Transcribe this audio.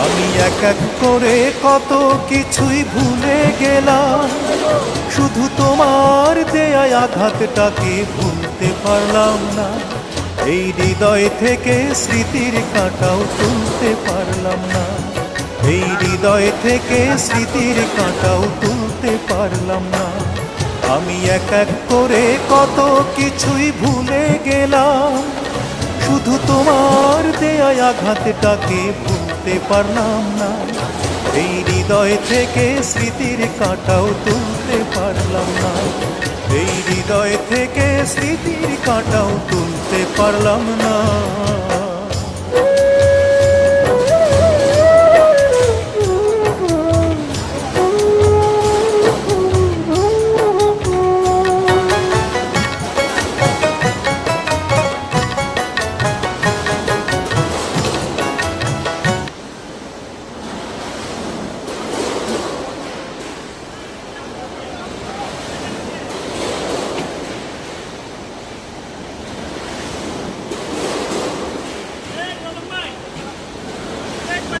আমি এক এক করে কত কিছুই ভুলে গেলাম, শুধু তোমার দেয়া আঘাতটাকে ভুলতে পারলাম না। এই হৃদয় থেকে স্মৃতির কাঁটাও তুলতে পারলাম না, এই হৃদয় থেকে স্মৃতির কাঁটাও তুলতে পারলাম না। আমি এক এক করে কত কিছুই ভুলে গেলাম, শুধু তোমার দেয়া আঘাতটাকে ভুলতে পারলাম না। এই হৃদয় থেকে স্মৃতির কাঁটাও তুলতে পারলাম না, এই হৃদয় থেকে স্মৃতির কাঁটাও তুলতে পারলাম না।